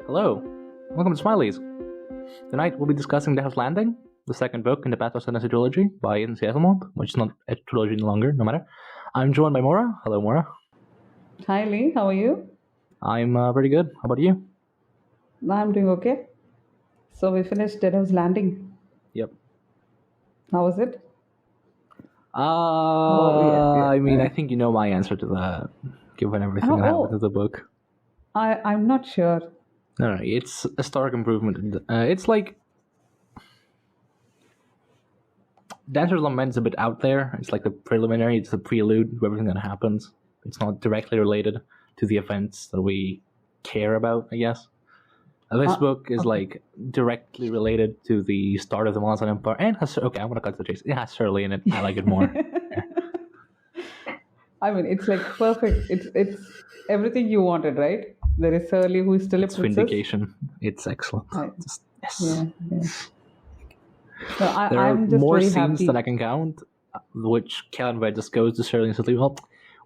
Hello, welcome to Smileys. Tonight we'll be discussing Deadhouse Landing, the second book in the Ascendancy trilogy by Esslemont, which is not a trilogy any longer, no matter. I'm joined by Maura. Hello, Maura. Hi, Lee. How are you? I'm pretty good. How about you? I'm doing okay. So we finished Deadhouse Landing. Yep. How was it? I think you know my answer to that, given everything that happened in the book. I'm not sure. No, it's a stark improvement. It's like Dancer's Lament's a bit out there. It's like the preliminary, it's the prelude to everything that happens. It's not directly related to the events that we care about, I guess. This book is like directly related to the start of the Malazan Empire, and has I'm gonna cut to the chase. It has Shirley in it. I like it more. I mean, it's like perfect. It's everything you wanted, right? There is Shirley, who is still a It's princess. vindication. It's excellent. Yes. Yeah. So There are I'm just more very scenes happy. that I can count, which Calvin just goes to Shirley and says, "Well,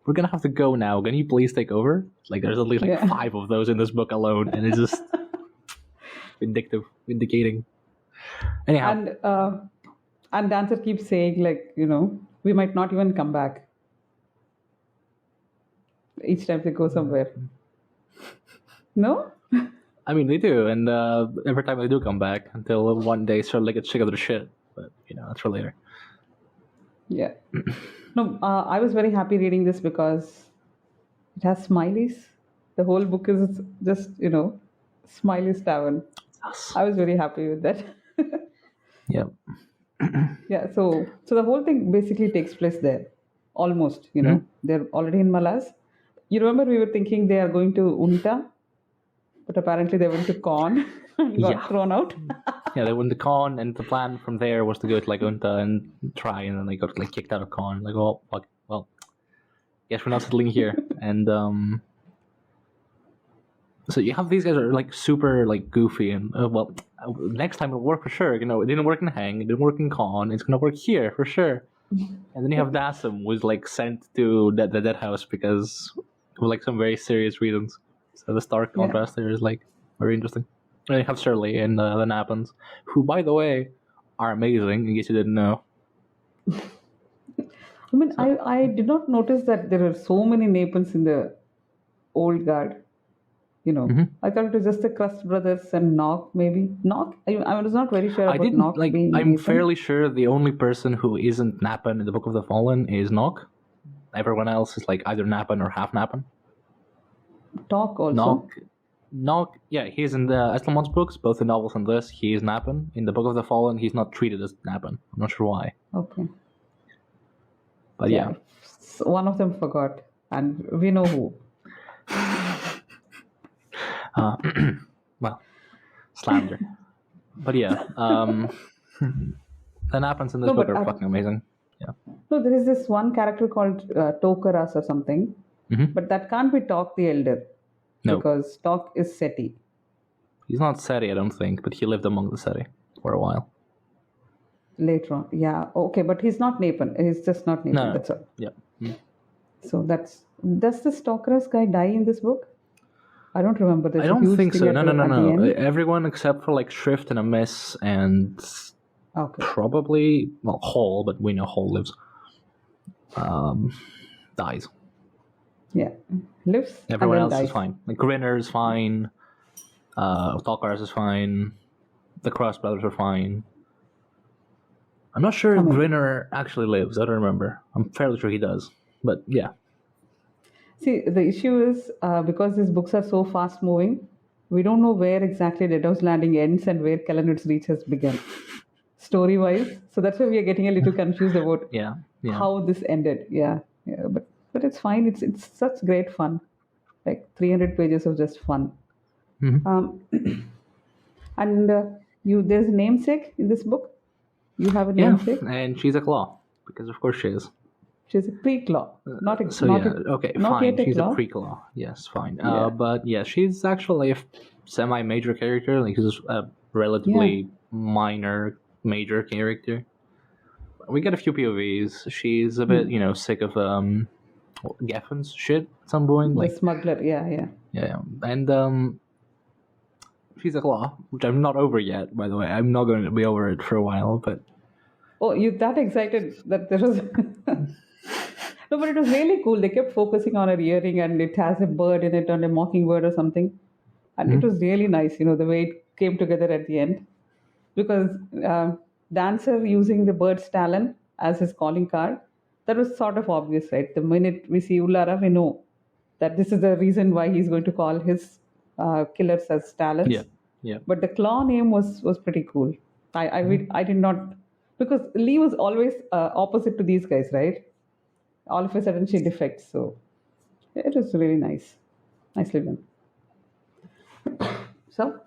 we're gonna have to go now. Can you please take over?" Like, there's at least 5 of those in this book alone, and it's just vindicating. Anyhow, And Dancer keeps saying, like, we might not even come back each time they go somewhere. No? I mean, they do, and every time they do come back, until one day Shirley gets sick of their shit. But that's for later. Yeah. No, I was very happy reading this because it has smileys. The whole book is just, Smileys Tavern. Yes. I was very happy with that. Yep. Yeah, so the whole thing basically takes place there. Almost, They're already in Malaz. You remember we were thinking they are going to Unta, but apparently they went to Con and got thrown out. Yeah, they went to Con, and the plan from there was to go to like Unta and try, and then they got like kicked out of Con. Like, oh, fuck. Well, guess we're not settling here. And so you have these guys are like super like goofy, and next time it'll work for sure. It didn't work in Hang, it didn't work in Con. It's gonna work here for sure. And then you have Dassam, who's like sent to the Deadhouse because for like some very serious reasons. So the stark contrast there is like very interesting. And you have Shirley and the Nappans, who, by the way, are amazing. In case you didn't know. I mean, I did not notice that there are so many Napans in the old guard. I thought it was just the Crust brothers and Knock, maybe. Knock? I was not very sure about Knock being I'm Napan. fairly sure the only person who isn't Napan in the Book of the Fallen is Knock. Everyone else is like either Napan or half Napan. Talk also? Knock, yeah, he's in the Esslemont's books, both the novels and this. He is Napan. In the Book of the Fallen, he's not treated as Napan. I'm not sure why. Okay. But yeah. So one of them forgot, and we know who. Well, slander. But yeah, the Napans in this book are fucking amazing. Yeah. No, there is this one character called Tokaras or something, but that can't be Tok the Elder. No. Because Tok is Seti. He's not Seti, I don't think, but he lived among the Seti for a while. Later on, yeah. Okay, but he's not Napan. He's just not Napan, No. That's all. Yeah. So does this Tokaras guy die in this book? I don't remember. I don't think so. No. Everyone except for like Shrift and Amiss and probably, Hall, but we know Hall lives, dies. Yeah, lives. Everyone else dies. is fine. Like Grinner is fine. Talkars is fine. The Crust brothers are fine. I'm not sure if Grinner actually lives. I don't remember. I'm fairly sure he does. But yeah. See, the issue is because these books are so fast moving, we don't know where exactly Deadhouse Landing ends and where Kalanut's Reach has begun, story wise. So that's why we are getting a little confused about how this ended. Yeah. But it's fine. It's such great fun, like 300 pages of just fun. Mm-hmm. And there's a namesake in this book. You have a namesake, and she's a claw because of course she is. She's a pre-claw, not a. Okay, not fine. yet a She's claw. a pre-claw. Yes, fine. But yeah, she's actually a semi-major character. Like she's a relatively minor major character. We get a few POVs. She's a bit, sick of Geffen's shit at some point. The smuggler, yeah. And She's a claw, which I'm not over yet, by the way. I'm not going to be over it for a while, but... Oh, you that excited that there was... No, but it was really cool. They kept focusing on her earring and it has a bird in it, on a mockingbird or something. And it was really nice, the way it came together at the end. Because Dancer using the bird's talon as his calling card, that was sort of obvious, right? The minute we see Ullara, we know that this is the reason why he's going to call his killers as talons. Yeah, yeah. But the claw name was pretty cool. I did not... Because Lee was always opposite to these guys, right? All of a sudden she defects. So it was really nice. Nicely done. So...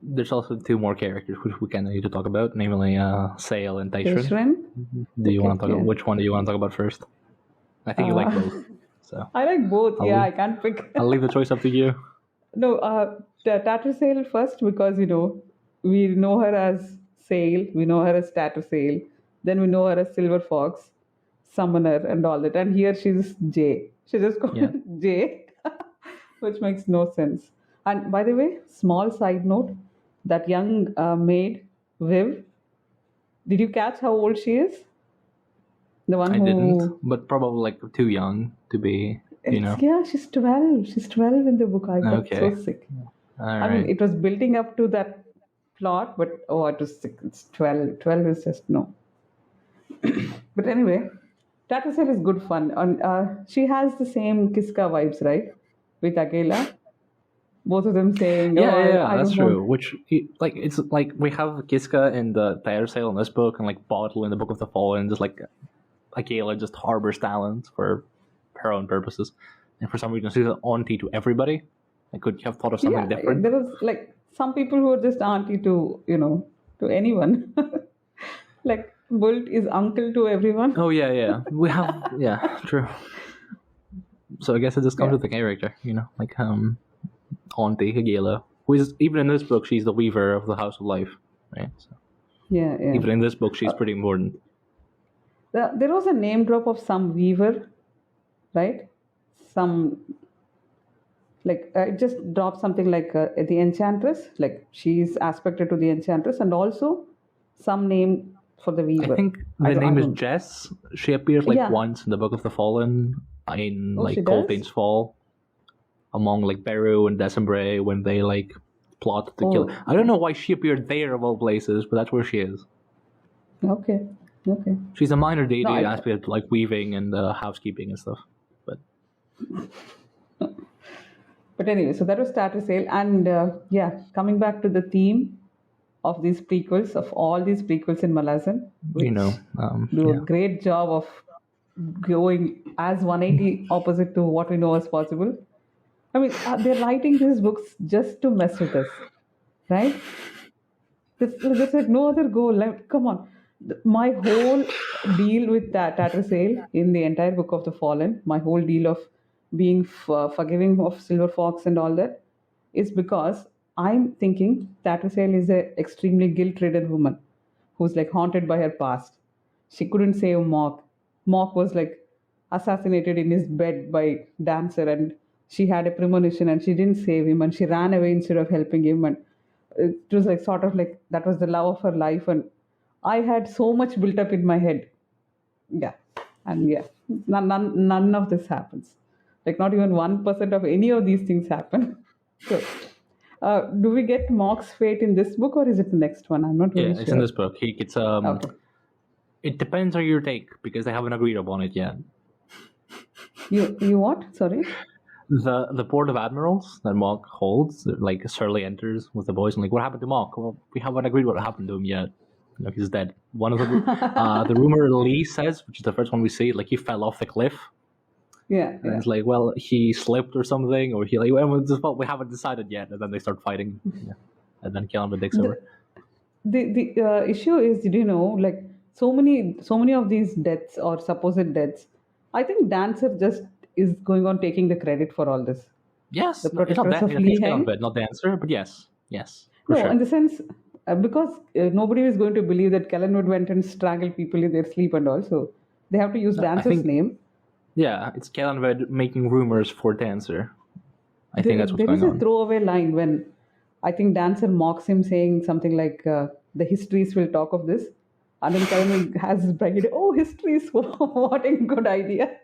There's also 2 more characters which we kind of need to talk about, namely Sale and Taishrin. Taishrin? Do you want to talk about which one do you want to talk about first? I think you like both. So I like both. I can't pick. I'll leave the choice up to you. No, Tattersale first because we know her as Sale, we know her as Tattersale, then we know her as Silver Fox, Summoner, and all that. And here she's Jay. She just called Jay, which makes no sense. And by the way, small side note, that young maid, Viv, did you catch how old she is? The one I didn't, but probably like too young to be, Yeah, she's 12. She's 12 in the book. I got so sick. I mean, it was building up to that plot, but it was sick. It's 12. 12 is just no. But anyway, Tattersale is good fun. And she has the same Kiska vibes, right? With Agela. Both of them saying, that's true. Which, it's like we have Kiska in the Tattersale in this book, and like Bottle in the Book of the Fallen, just like Agela just harbors talent for her own purposes. And for some reason, she's an auntie to everybody. I could have thought of something different. There was like some people who are just auntie to, to anyone. Like Bult is uncle to everyone. Oh, yeah. We have, true. So I guess it just comes with the character, like, Auntie Agela, who is, even in this book, she's the weaver of the House of Life, right? So, yeah. Even in this book, she's pretty important. There was a name drop of some weaver, right? It just dropped something like the Enchantress, like she's aspected to the Enchantress, and also some name for the weaver. I think the name is Jess. She appears once in the Book of the Fallen, in Coltane's Fall, among Beru and December when they plot to kill. I don't know why she appeared there of all places, but that's where she is. Okay. She's a minor deity aspect weaving and housekeeping and stuff. But anyway, so that was Tattersale, and coming back to the theme of these prequels, of all these prequels in Malazan, do a great job of going as 180 opposite to what we know as possible. I mean, they're writing these books just to mess with us, right? There's no other goal. Come on. My whole deal with Tattersale in the entire Book of the Fallen, my whole deal of being forgiving of Silver Fox and all that, is because I'm thinking Tattersale is an extremely guilt-ridden woman who's haunted by her past. She couldn't save Mock. Mock was assassinated in his bed by Dancer, and she had a premonition and she didn't save him, and she ran away instead of helping him, and it was that was the love of her life, and I had so much built up in my head. None of this happens. Not even 1% of any of these things happen. So, do we get Mock's fate in this book, or is it the next one? I'm not really sure. Yeah, it's in this book. Okay. It depends on your take, because they haven't agreed upon it yet. You what? Sorry? The Board of Admirals that Mock holds, Surly enters with the boys and what happened to Mock? Well, we haven't agreed what happened to him yet. He's dead. One of them, the rumor Lee says, which is the first one we see, he fell off the cliff. Yeah. And it's well, he slipped or something, or he we haven't decided yet, and then they start fighting, and then kill him with dicks over. The issue is, did you know, so many of these deaths or supposed deaths, I think Dancer just is going on taking the credit for all this. Yes, the protectors of Lee Heng, not the answer, but yes, no, sure. In the sense, because nobody is going to believe that Kellenwood went and strangled people in their sleep and all, so they have to use Dancer's name. Yeah, it's Kellenwood making rumors for Dancer. I think that's what's there is going a on. throwaway line when I think Dancer mocks him, saying something like, "The histories will talk of this," and then Karan has his bracket. Oh, histories! What a good idea!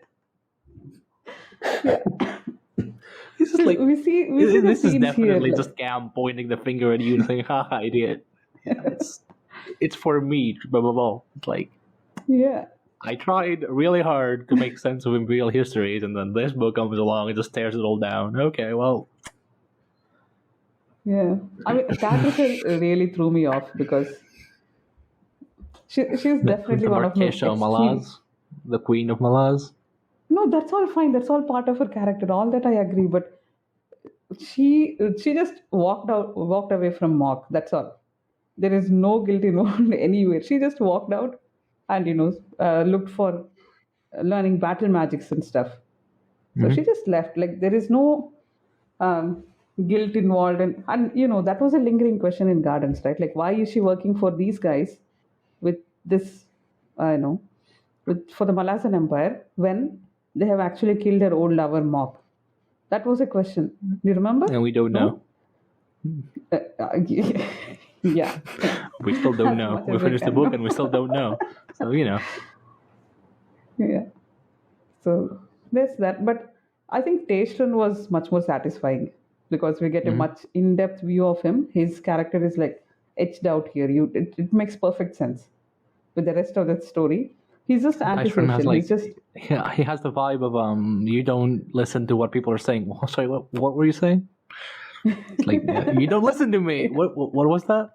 Yeah. This is So like we see the this is scenes here. definitely Like, just Cam pointing the finger at you and saying, "Haha, idiot." Yeah, it's for me. Blah blah blah. It's like yeah, I tried really hard to make sense of imperial histories, and then this book comes along and just tears it all down. Okay, well, yeah. I mean, Catrica really threw me off because she's definitely the one of my Marquesha of extreme. Malaz, the Queen of Malaz. No, that's all fine. That's all part of her character. All that I agree. But she just walked away from Mock. That's all. There is no guilt involved anywhere. She just walked out and looked for learning battle magics and stuff. So she just left. Like there is no um, guilt involved, and that was a lingering question in Gardens, right? Like why is she working for these guys with this, you know, for the Malazan Empire when they have actually killed her old lover Mop? That was a question. Do you remember? And we don't know. No? Yeah. We still don't As know. much We as I finished the can book know. and we still don't know. So Yeah. So there's that. But I think Tashran was much more satisfying because we get a much in-depth view of him. His character is like etched out here. It makes perfect sense with the rest of that story. He's just Ashran antisocial. has like He's just he has the vibe of you don't listen to what people are saying. Sorry, what were you saying? It's like you don't listen to me. What was that?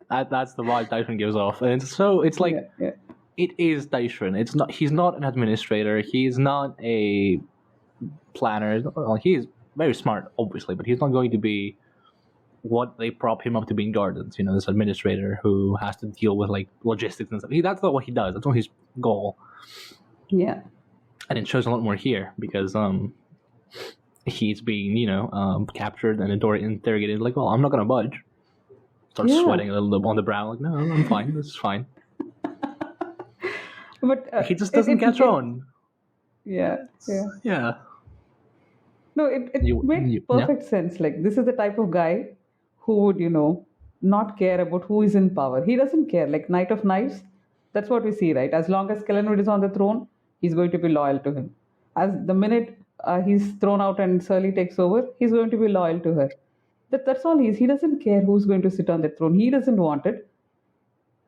That's the vibe Dyson gives off, and it's like yeah. it is Dyson. It's not. He's not an administrator. He's not a planner. Well, he's very smart, obviously, but he's not going to be what they prop him up to be in Gardens. This administrator who has to deal with like logistics and stuff. That's not what he does. That's not his goal. Yeah. And it shows a lot more here because he's being captured and interrogated. Like, well, I'm not gonna budge. Starts sweating a little on the brow. Like, no, I'm fine. This is fine. But He just doesn't catch on. Yeah. Yeah. No, it made perfect sense. Like this is the type of guy who would, not care about who is in power. He doesn't care. Like Knight of Knives, that's what we see, right? As long as Kellenwood is on the throne, he's going to be loyal to him. As the minute he's thrown out and Surly takes over, he's going to be loyal to her. That's all he is. He doesn't care who's going to sit on the throne. He doesn't want it.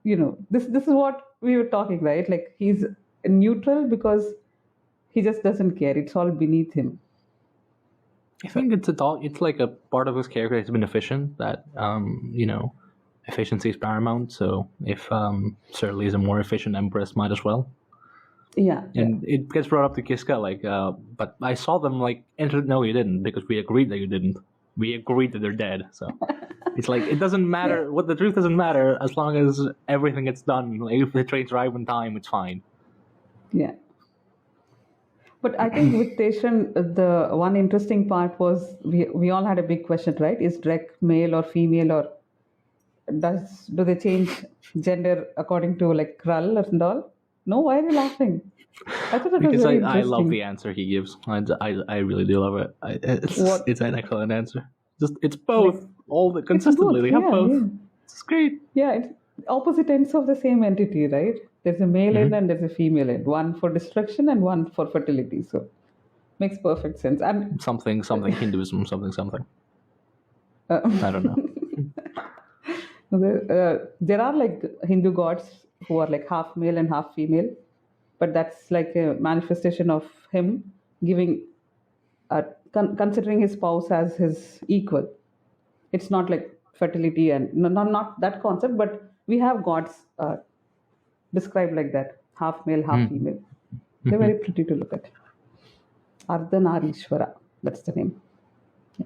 This is what we were talking, right? Like he's neutral because he just doesn't care. It's all beneath him. I think it's like a part of his character that's been efficient, that efficiency is paramount. So if Surly is a more efficient empress, might as well. Yeah. And it gets brought up to Kiska, like, but I saw them like enter. No, you didn't, because we agreed that you didn't. We agreed that they're dead. So it's like it doesn't matter. Yeah. What the truth doesn't matter as long as everything gets done. Like, if the trains arrive on time, it's fine. Yeah. But I think with Tashran, the one interesting part was we all had a big question, right? Is Drek male or female, or do they change gender according to like Krull and all? No, why are you laughing? I thought that because was very I interesting. love the answer he gives. I really do love it. It's an excellent answer. It's both. Like, all the consistently they have both. Yeah. It's great. Yeah, it's opposite ends of the same entity, right? There's a male end and there's a female end. One for destruction and one for fertility. So makes perfect sense. And something Hinduism, something. I don't know. There are like Hindu gods who are like half male and half female, but that's like a manifestation of him giving, considering his spouse as his equal. It's not like fertility and not that concept, but we have gods described like that, half male, half female. They're very pretty to look at. Ardhanarishwara, that's the name. Yeah.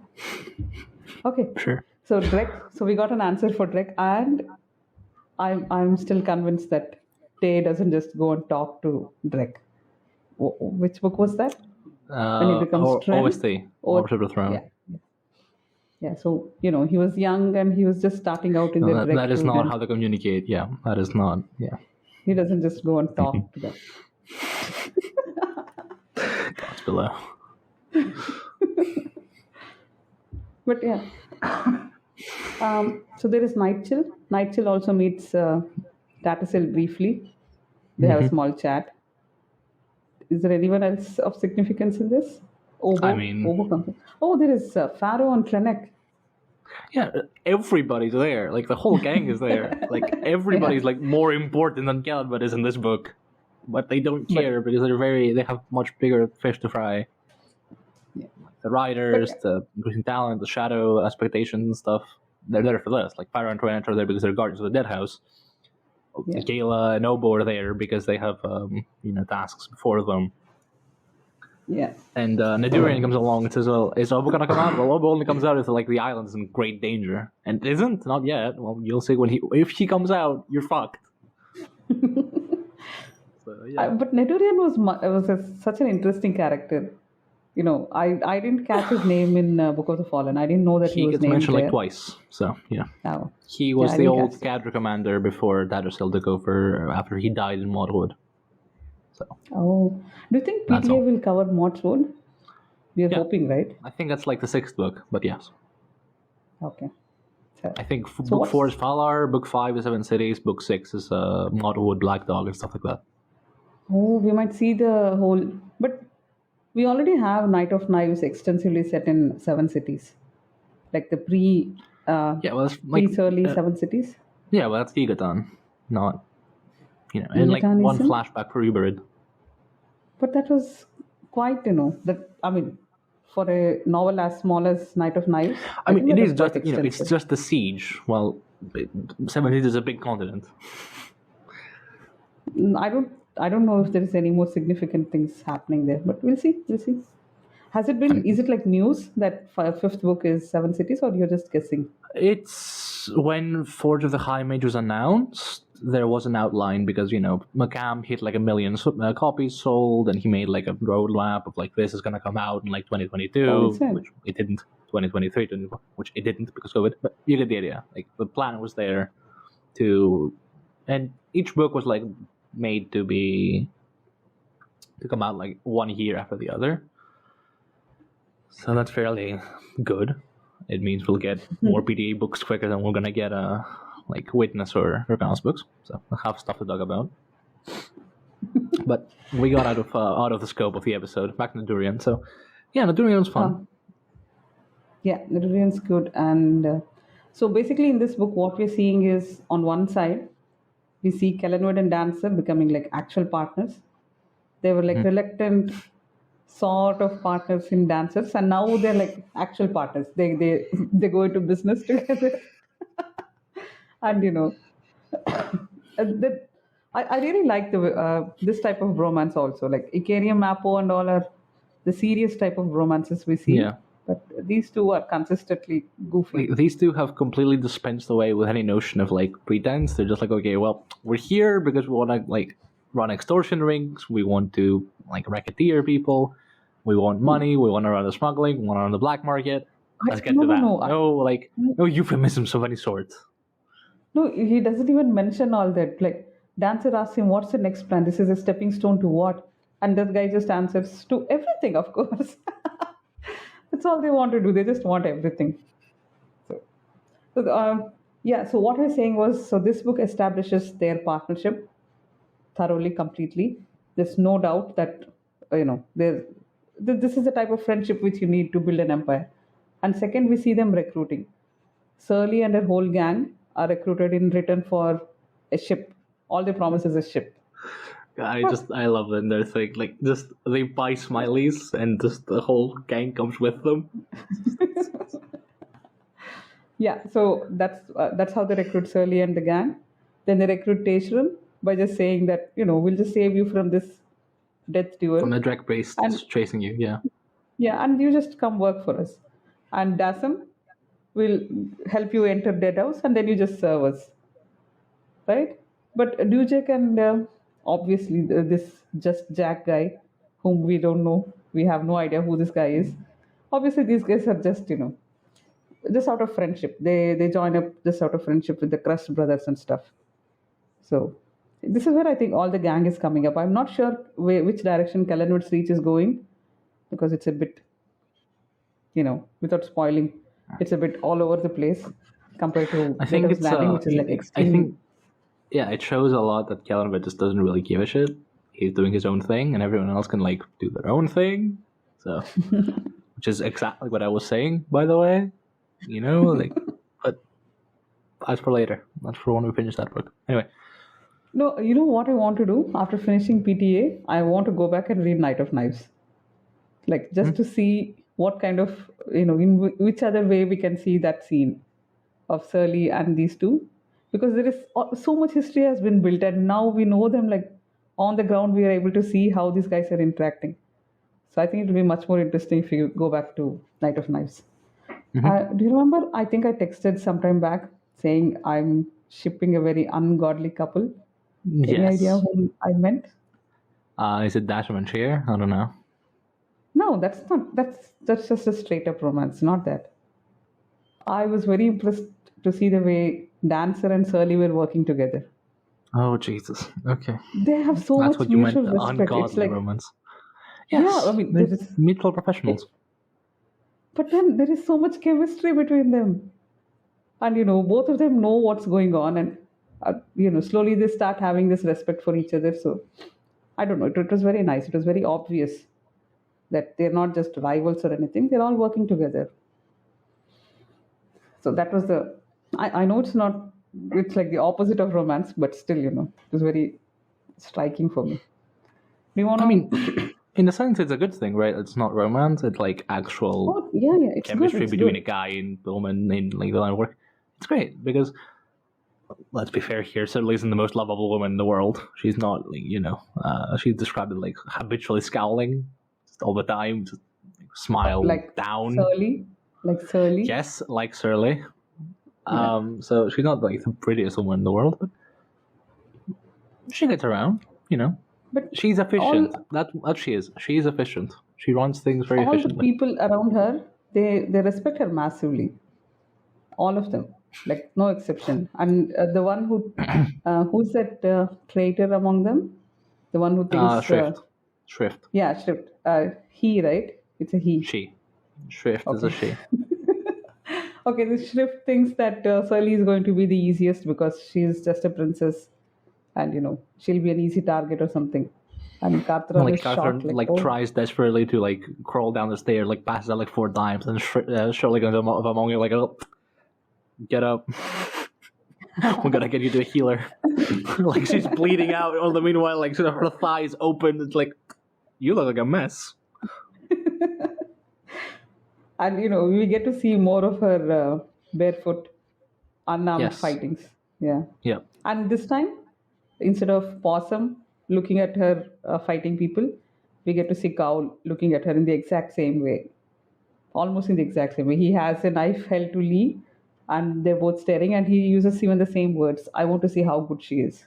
Okay. Sure. So Drek. So we got an answer for Drek, and I'm still convinced that Tay doesn't just go and talk to Drek. Which book was that? When he becomes OST, Worship of the Throne. Yeah, so, he was young and he was just starting out in the Drek. That is not how they communicate. Yeah, that is not. Yeah. He doesn't just go and talk to them. Gods below. But yeah. So there is Night Chill. Night Chill also meets Tatasil briefly. They have a Hmm. small chat. Is there anyone else of significance in this? I Obo. mean, Obo comes. Oh, there is Pharaoh and Trenek. yeah, everybody's there. Like the whole gang is there. Like Yeah. everybody's like more important than Calibut is in this book, but they don't But care because they have much bigger fish to fry. yeah. The But writers, the increasing talent, the shadow expectations and stuff. They're there for this. Like Pyro and Torrent are there because they're guardians of the Deadhouse. yeah. Gala and Obo are there because they have tasks before them. Yeah. And Nadurian comes along and says, "Well, is Obo gonna come out?" Well, Obo only comes out if like the island's in great danger, and it isn't, not yet. Well, you'll see if he comes out, you're fucked. So yeah, But Neturian such an interesting character. I didn't catch his name in Book of the Fallen. I didn't know that he he was gets named mentioned like there. twice. So yeah, Oh, he yeah, was I the didn't old catch that. cadre commander before Daddersill took over after he died in Modelwood. So Oh, do you think that's PTA all. will cover Mortswood? We are Yeah, hoping, right? I think that's like the 6th book, but yes. Okay. So, I think so book 4 is what's Valar, book 5 is Seven Cities, book 6 is Modelwood, Black Dog, and stuff like that. Oh, we might see the whole, but we already have Night of Knives extensively set in Seven Cities, like the Yeah, well, it's like pre-Surly Seven Cities. yeah, well, that's Gigaton, not and like Megatan one isn't, flashback for Uberid. but that was quite, that I mean, for a novel as small as Night of Knives, I I mean, think it that is was quite just it's extensive. just the siege. Well, Seven Cities is a big continent. I don't know if there is any more significant things happening there, but we'll see. We'll see. Has it been? Is it like news that fifth book is Seven Cities, or you're just guessing? It's when Forge of the High Mage was announced, there was an outline because McCam hit like 1 million copies sold, and he made like a roadmap of like this is gonna come out in like Oh, 2022, is it? which it didn't. 2023, 2024, which it didn't because of it. But you get the idea. Like the plan was there to, and each book was like made to come out like 1 year after the other. So that's fairly good. It means we'll get more PTA books quicker than we're gonna get like Witness or Balance books. So we'll have stuff to talk about. But we got out of the scope of the episode. Back to Nadurian. So yeah, Nadurian's fun. Yeah, Neturian's good. And so basically, in this book, what we're seeing is on one side, we see Kellenwood and Dancer becoming like actual partners. They were like reluctant sort of partners in Dancers, and now they're like actual partners. They go into business together, and that I really like the this type of romance also. Like Icarium Mappo and all are the serious type of romances we see, Yeah. but these two are consistently goofy. Like, these two have completely dispensed away with any notion of like pretense. They're just like, okay, well, we're here because we want to like run extortion rings. We want to like racketeer people. We want money. We want to run the smuggling. We want to run the black market. Let's get No, to no, that. no. No euphemisms of any sort. No, he doesn't even mention all that. Like, Dancer asks him, "What's the next plan? This is a stepping stone to what?" And that guy just answers, "To everything, of course." That's all they want to do. They just want everything. So, yeah. So what I was saying was, so this book establishes their partnership thoroughly, completely. There's no doubt that this is the type of friendship which you need to build an empire. And second, we see them recruiting. Surly and her whole gang are recruited in return for a ship. All they promise is a ship. I love them. They're like just they buy smileys and just the whole gang comes with them. Yeah, so that's how they recruit Surly and the gang. Then they recruit Teshran by just saying that we'll just save you from this death From duel, the drag priest and chasing you, yeah. yeah, and you just come work for us. And Dasam will help you enter Deadhouse, and then you just serve us, right? But Dujek and obviously this just Jack guy, whom we don't know, we have no idea who this guy is. Obviously, these guys are just out of friendship. They join up just out of friendship with the Crust brothers and stuff. So this is where I think all the gang is coming up. I'm not sure which direction Kellenwood's reach is going because it's a bit, without spoiling. It's a bit all over the place compared to I think Deadhouse it's Landing, which is like I extremely. think yeah, it shows a lot that Kelvin just doesn't really give a shit. He's doing his own thing, and everyone else can like do their own thing. So, which is exactly what I was saying, by the way. You know, like, but that's for later. That's for when we finish that book. Anyway, No, you know what I want to do after finishing PTA? I want to go back and read Night of Knives, like just to see what kind of, in which other way we can see that scene of Surly and these two, because there is so much history has been built, and now we know them like on the ground. We are able to see how these guys are interacting. So I think it will be much more interesting if you go back to Night of Knives. Do you remember? I think I texted sometime back saying I'm shipping a very ungodly couple. Any idea yes. whom I meant? Is it Dasham and Cheer? I don't know. No, that's not. That's just a straight up romance. Not that. I was very impressed to see the way Dancer and Surly were working together. Oh Jesus. Okay, They have so that's much what you meant. mutual respect. It's Ungodly like, romance. yeah, Yes, I mean, they're there is. mutual It, professionals. but then there is so much chemistry between them, and both of them know what's going on, and slowly they start having this respect for each other. So I don't know. It was very nice. It was very obvious that they're not just rivals or anything. They're all working together. So that was the. I know it's not. It's like the opposite of romance, but still, it was very striking for me. Do you want I to? mean, in a sense, it's a good thing, right? It's not romance. It's like actual Oh, yeah, it's good. chemistry It's between good. a guy and the woman in like the line of work. It's great because let's be fair here, Certainly isn't the most lovable woman in the world. She's not, like, she's described as like habitually scowling just all the time, just smile Like down. Surly, like Surly. Yes, like Surly. Yeah. So she's not like the prettiest woman in the world, but she gets around, But She's efficient. all That's what she is. She's efficient. She runs things very all the efficiently. people around her, they respect her massively. All of them, like no exception. And the one who's that traitor among them? The one who thinks, Shrift. yeah, Shrift. He, right? It's a he. She. Shrift is a Okay. she. Okay, the Shrift thinks that Sully is going to be the easiest because she's just a princess, and she'll be an easy target or something. And Kartaran Like is shocked, Catherine, like, like oh, tries desperately to like crawl down the stairs, like passes out like 4 times, and Shirley goes among you like, oh, get up. We're gonna get you to a healer. Like she's bleeding out. All the meanwhile, like her thighs open. It's like, you look like a mess. and we get to see more of her barefoot, unarmed Yes. fightings. Yeah, Yeah. and this time, instead of Possum looking at her fighting people, we get to see Cowl looking at her in the exact same way, almost in the exact same way. He has a knife held to Lee, and they're both staring, and he uses even the same words. I want to see how good she is.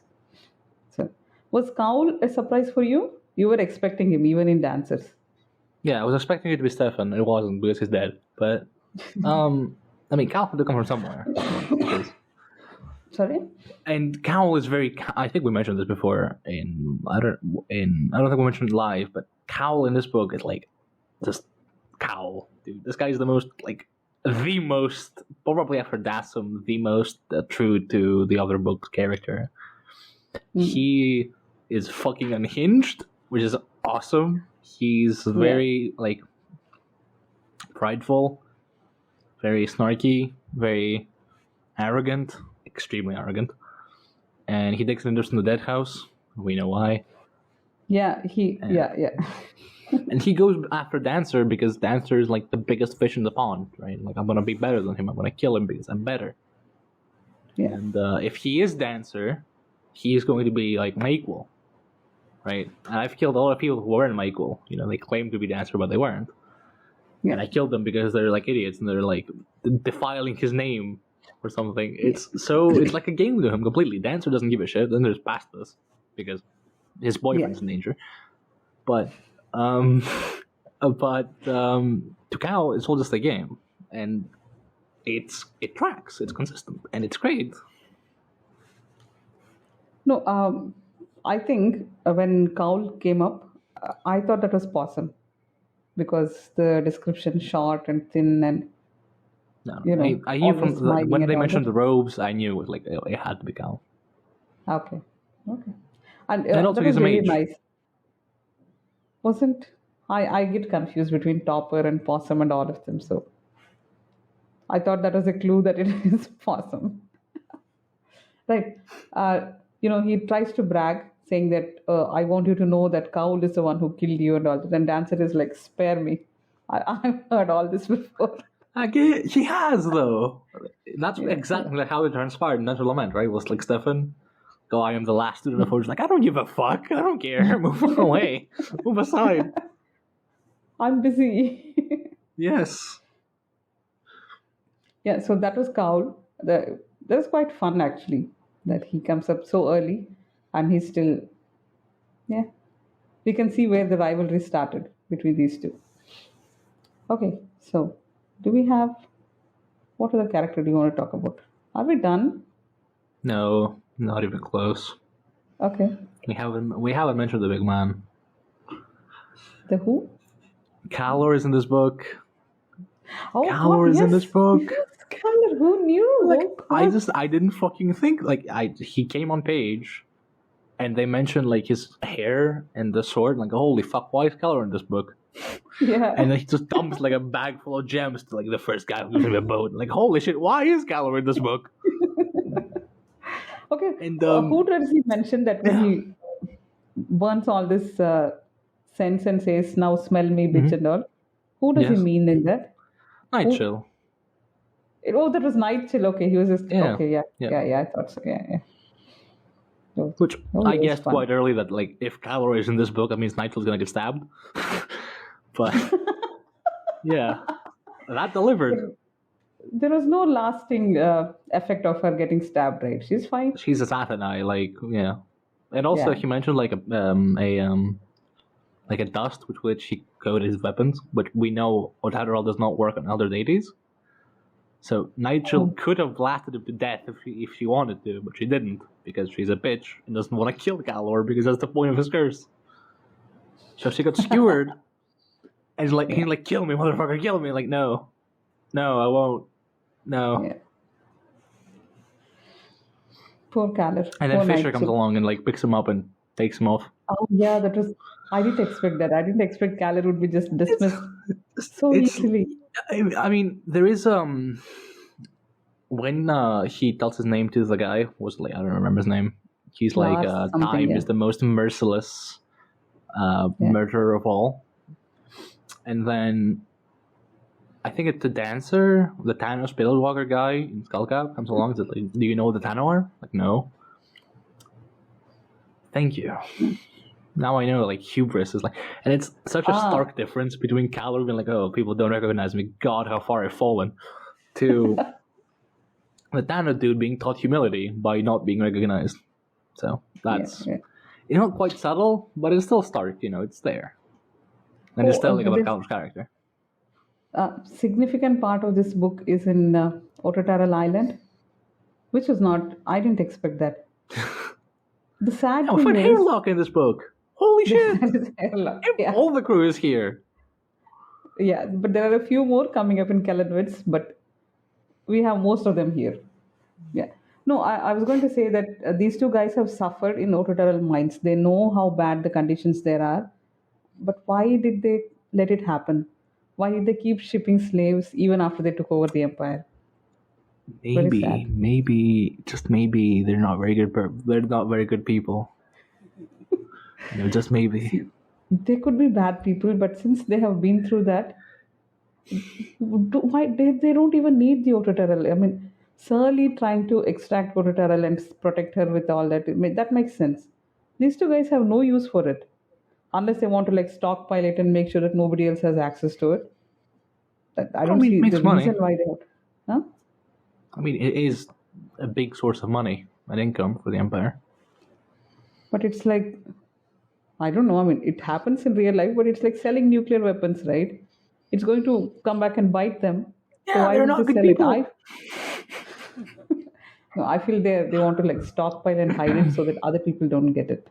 So, was Cowl a surprise for you? You were expecting him even in Dancers. Yeah, I was expecting it to be Stefan. It wasn't because he's dead. But, I mean, Cal had to come from somewhere. Because, Sorry. and Cal is very. I think we mentioned this before. I don't think we mentioned it live, but Cal in this book is like just Cal, dude. This guy is the most probably after Dassum, the most true to the other book's character. He is fucking unhinged, which is awesome. He's very like prideful, very snarky, very arrogant, extremely arrogant, and he takes an interest in the Deadhouse. We know why. Yeah, yeah. And he goes after Dancer because Dancer is like the biggest fish in the pond, right? Like, I'm gonna be better than him. I'm gonna kill him because I'm better. Yeah. And if he is Dancer, he is going to be like my equal, right? And I've killed a lot of people who weren't my equal. They claimed to be Dancer, but they weren't. Yeah. And I killed them because they're like idiots and they're like defiling his name or something. It's like a game to him completely. Dancer doesn't give a shit. Then there's Pastas because his boyfriend's in danger. But to Cal, it's all just a game, and it tracks. It's consistent, and it's great. No, I think when Cowl came up, I thought that was Possum because the description short and thin, and No, You know, I knew all from the smiling when and they all mentioned that. the robes, I knew it was like it had to be Cal. Okay. Okay. And And also that he's was a really mage. nice. Wasn't I get confused between Topper and Possum and all of them. So I thought that was a clue that it is Possum. Right. He tries to brag, saying that I want you to know that Cowl is the one who killed you and all that. And Dancer is like, spare me. I've heard all this before. She has though. That's Yeah. exactly how it transpired in Natural Lament, right? Was like Stefan, go, I am the last student of Forge. Like, I don't give a fuck. I don't care. Move away. Move aside. I'm busy. Yes. Yeah, so that was Cowl. That was quite fun actually, that he comes up so early and he's still, yeah. We can see where the rivalry started between these two. Okay, so do we have, what other character do you want to talk about? Are we done? No, not even close. Okay. We haven't mentioned the big man. The who? Calor is in this book. Oh Calor God, is in yes. this book. Yes, Skylar, who knew? Like, Oh God. I didn't fucking think. Like, he came on page, and they mentioned like his hair and the sword. Like, holy fuck, why is Calor in this book? Yeah. And then he just dumps like a bag full of gems to like the first guy who gives him a boat. Like, holy shit, why is Calor in this book? Okay. And Who does he mention that when he burns all this sense and says, "Now smell me, bitch," and all? Who does he Yes. mean in that? Night Who? Chill. Oh, that was Night Chill. Okay, he was just Yeah. okay. Yeah, Yeah. yeah, yeah. I thought so. Yeah, yeah. Oh, Which oh, I it was guessed fun. quite early that like if Calor is in this book, that means Night Chill's gonna get stabbed. But yeah, that delivered. There was no lasting effect of her getting stabbed. Right? She's fine. She's a Satanai, like yeah. And also Yeah. he mentioned like a dust with which he coated his weapons, but we know Otadral does not work on other deities. So Nigel could have blasted him to death if she wanted to, but she didn't because she's a bitch and doesn't want to kill Galor because that's the point of his curse. So she got skewered, and he's like, kill me, motherfucker, kill me. Like, no, I won't. No. Yeah. Poor Calor. And then Poor Fisher Night comes Chill. along and like picks him up and takes him off. Oh yeah, that was. I didn't expect that. I didn't expect Calor would be just dismissed so It's. easily. I mean, there is when he tells his name to the guy, was like I don't remember his name. He's like Lars something, time yeah. is the most merciless murderer of all. And then I think it's the dancer, the Thanos Spellwalker guy in Skullcap comes along and says, like, do you know what the Tano are? Like, no. Thank you. Now I know, like, hubris is like, and it's such a stark difference between Calor being like, oh, people don't recognize me, God, how far I've fallen, to the Thanos dude being taught humility by not being recognized. So that's, it's not quite subtle, but it's still stark, it's there. And it's telling about Calor's character. Significant part of this book is in Ototaral Island, which was not, I didn't expect that. The sad thing find is... Hairlock in this book. Holy shit! Yeah. All the crew is here. Yeah, but there are a few more coming up in Kaladwitz, but we have most of them here. Yeah. No, I was going to say that these two guys have suffered in Ototaral mines. They know how bad the conditions there are. But why did they let it happen? Why did they keep shipping slaves even after they took over the empire? Maybe, just maybe they're not very good. They're not very good people. Just maybe. They could be bad people, but since they have been through that, why they don't even need the Ototaral? I mean, Surly trying to extract Ototaral and protect her with all that, that makes sense. These two guys have no use for it. Unless they want to like stockpile it and make sure that nobody else has access to it. I don't see the reason why they would. Huh? I mean, it is a big source of money and income for the Empire. But it's like, I don't know. I mean, it happens in real life, but it's like selling nuclear weapons, right? It's going to come back and bite them. Yeah, so why they're would not they good sell people. it? No, I feel they want to like stockpile and hide it so that other people don't get it.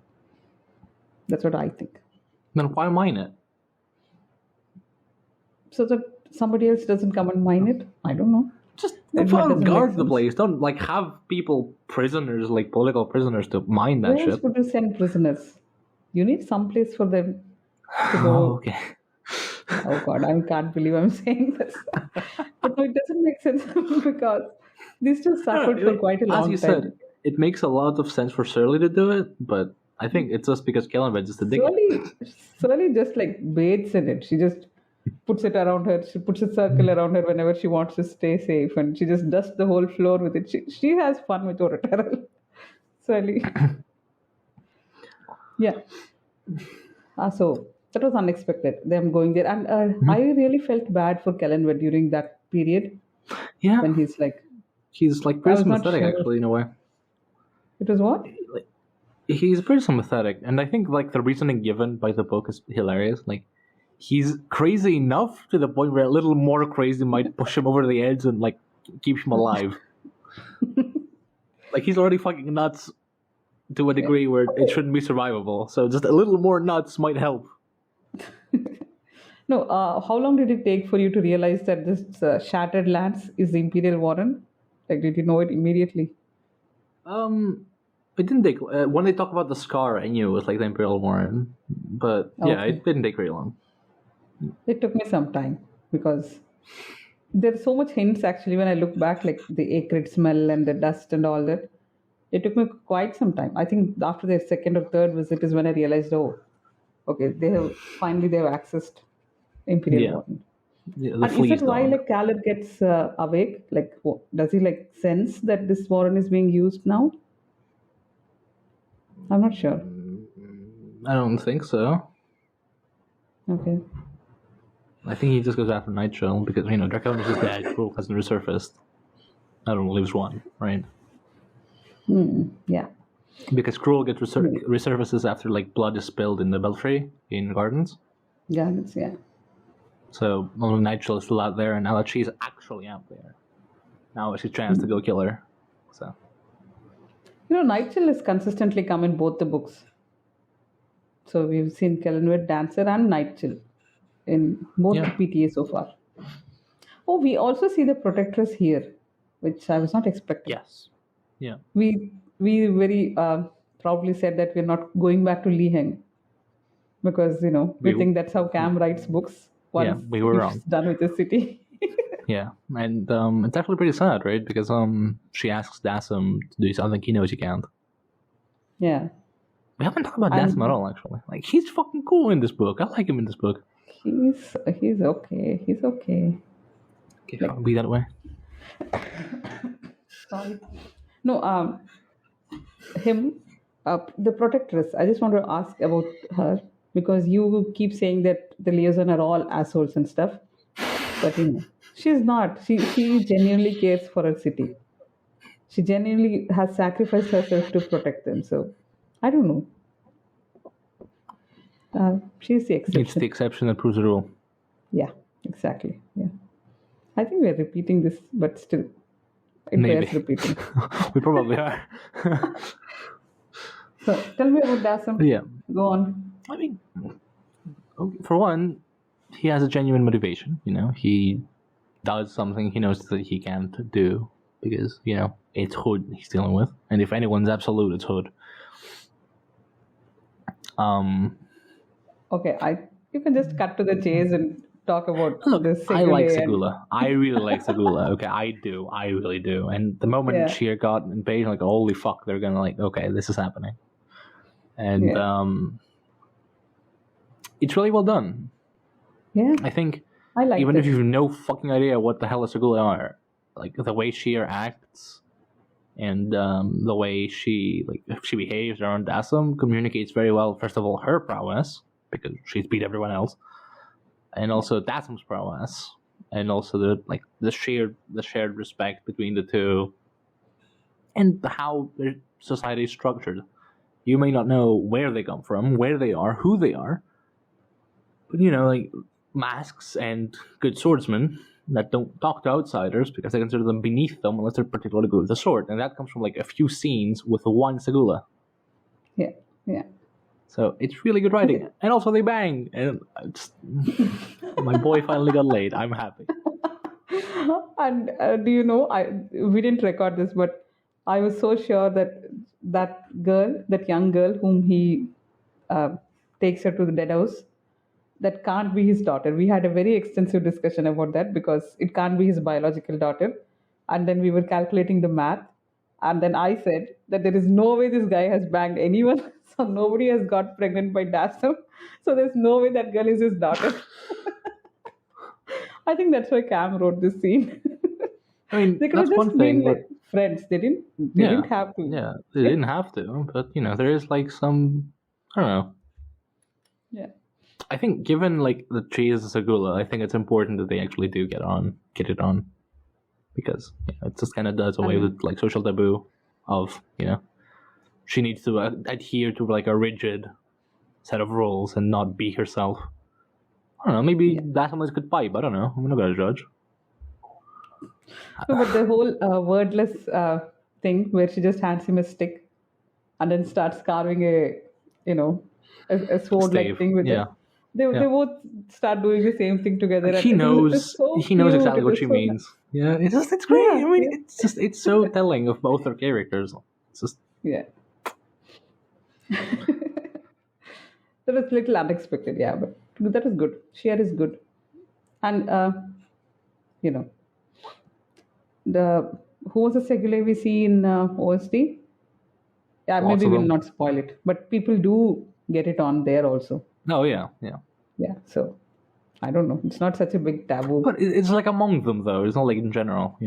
That's what I think. Then why mine it? So that somebody else doesn't come and mine it? I don't know. Just That fucking doesn't make guard the sense. place. Don't like have people prisoners, like political prisoners, to mind that Where shit. else would you send prisoners? You need some place for them to Oh, go. okay. Oh God, I can't believe I'm saying this. But no, it doesn't make sense because these two suffered for quite a As you long said, time. it makes a lot of sense for Shirley to do it, but I think it's just because Kellenbach is the dick. Shirley just like bathes in it. She just puts it around her. She puts a circle around her whenever she wants to stay safe, and she just dusts the whole floor with it. She has fun with Orotarel. Shirley. Yeah. So that was unexpected. Them going there, and I really felt bad for Kellenwood during that period Yeah, when he's like, he's like I pretty was not sympathetic, sure. actually, in a way. It was what? Like, he's pretty sympathetic, and I think like the reasoning given by the book is hilarious. Like, he's crazy enough to the point where a little more crazy might push him over the edge and like keep him alive. Like, he's already fucking nuts to a degree where it shouldn't be survivable. So just a little more nuts might help. No, how long did it take for you to realize that this shattered lance is the Imperial Warren? Like, did you know it immediately? It didn't take when they talk about the scar. I knew it was like the Imperial Warren, but yeah, Okay. it didn't take very long. It took me some time because there's so much hints actually when I look back, like the acrid smell and the dust and all that. It took me quite some time. I think after the second or third visit is when I realized, oh, okay, they have accessed Imperial Yeah. Warden. Yeah, the And is flea's it why gone. like Caleb gets awake? Like, does he like sense that this Warren is being used now? I'm not sure. I don't think so. Okay. I think he just goes after Nightshell because Draconis is dead. Cruel hasn't resurfaced. I don't know, leaves one, right? Yeah. Because Cruel gets resurfaces after like blood is spilled in the belfry in Gardens. Yeah. So only Nightshell is still out there, and now that she's actually out there, now it's his chance to go kill her. So Nightshell has consistently come in both the books. So we've seen Kellenwood, Dancer, and Nightshell in both Yeah. the PTA so far. Oh, we also see the Protectress here, which I was not expecting. yes, yeah, We very proudly said that we're not going back to Liheng because we think that's how Cam writes books once we were he's wrong. done with the city. Yeah, and it's actually pretty sad, right? Because she asks Dassam to do something he knows he can't. Yeah, We haven't talked about And- Dassam at all, actually. Like, he's fucking cool in this book. I like him in this book. he's okay. He's okay. Okay, I'll be that way. Sorry. No, him, the Protectress. I just want to ask about her because you keep saying that the liaison are all assholes and stuff, but she's not. She genuinely cares for her city. She genuinely has sacrificed herself to protect them. So, I don't know. She's the It's exception. the exception that proves the rule. Yeah, exactly. Yeah. I think we're repeating this, but still, it Maybe. bears repeating. We probably are. So, tell me about Dassam. Yeah. Go on. I mean, for one, he has a genuine motivation. He does something he knows that he can't do because it's Hood he's dealing with, and if anyone's absolute, it's Hood. Okay, you can just cut to the chase and talk about Look, the I like Segule and- Segula. I really like Segula. Okay, I do. I really do. And the moment Yeah. Sheer got invaded, like, holy fuck, they're gonna okay, this is happening. And Yeah. It's really well done. Yeah, I think I like even it. if you have no fucking idea what the hell a Segula are, like the way Sheer acts and the way she behaves around Dassam communicates very well. First of all, her prowess because she's beat everyone else, and also Dassam's prowess, and also the shared respect between the two, and how their society is structured. You may not know where they come from, where they are, who they are, but like masks and good swordsmen that don't talk to outsiders because they consider them beneath them unless they're particularly good with the sword, and that comes from a few scenes with one Segula. Yeah, yeah. So it's really good writing, and also they bang, and my boy finally got laid. I'm happy. And do you know, we didn't record this, but I was so sure that that young girl whom he uh, takes her to the dead house, that can't be his daughter. We had a very extensive discussion about that because it can't be his biological daughter. And then we were calculating the math. And then I said that there is no way this guy has banged anyone. So nobody has got pregnant by Dastam. So there's no way that girl is his daughter. I think that's why Cam wrote this scene. I mean, They could that's have one just been thing, but like friends. They yeah, didn't have to. yeah, they didn't have to, but there is like some, I don't know. Yeah. I think given like the trees is Sagula, I think it's important that they actually do get it on, because it just kind of does away with like social taboo of she needs to adhere to like a rigid set of rules and not be herself. I don't know. Maybe that's someone's good pipe. I don't know. I'm not gonna judge. No, but the whole wordless thing where she just hands him a stick and then starts carving a sword like Stave. thing with it. They both start doing the same thing together. He and knows. He knows cute. exactly what It she is so means. Yeah, it's great. Yeah, I mean, it's so telling of both their characters. It's just yeah. That was a little unexpected, yeah, but that is good. Sheer is good. And you know, the who was the Segule we see in OST? Yeah, lots maybe of we'll them. not spoil it, but people do get it on there also. Oh yeah. Yeah, so I don't know. It's not such a big taboo. But it's like among them though. It's not like in general,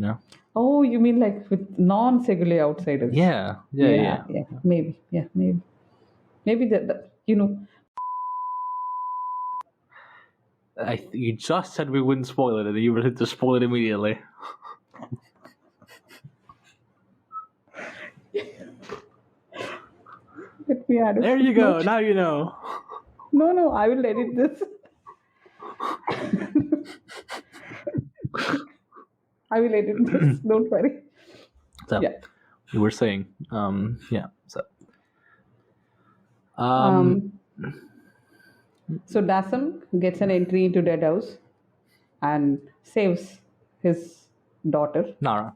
Oh, you mean like with non-Segule outsiders? Yeah. Maybe. Yeah, maybe. Maybe that You just said we wouldn't spoil it, and you were to spoil it immediately. let me add a There you go. footnote. Now you know. No, I will edit this. I will edit this. Don't worry. So, Yeah. we were saying, So, So Dasam gets an entry into Deadhouse and saves his daughter. Nara,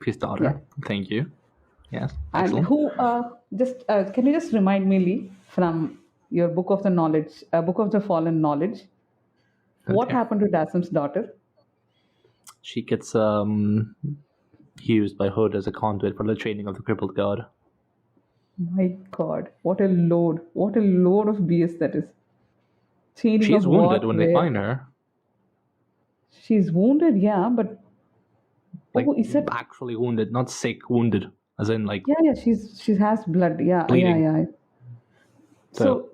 his daughter. Yeah. Thank you. Yes, And excellent. who can you just remind me, Lee, from your Book of the Fallen knowledge, what Okay. happened to Dasam's daughter? She gets used by Hood as a conduit for the training of the crippled god. My God, what a load! What a load of BS that is. Training She's of wounded what, when they where? find her. She's wounded, yeah, but Like is that? actually wounded, not sick, wounded, as in like Yeah, she has blood. Yeah, bleeding. yeah. So, So,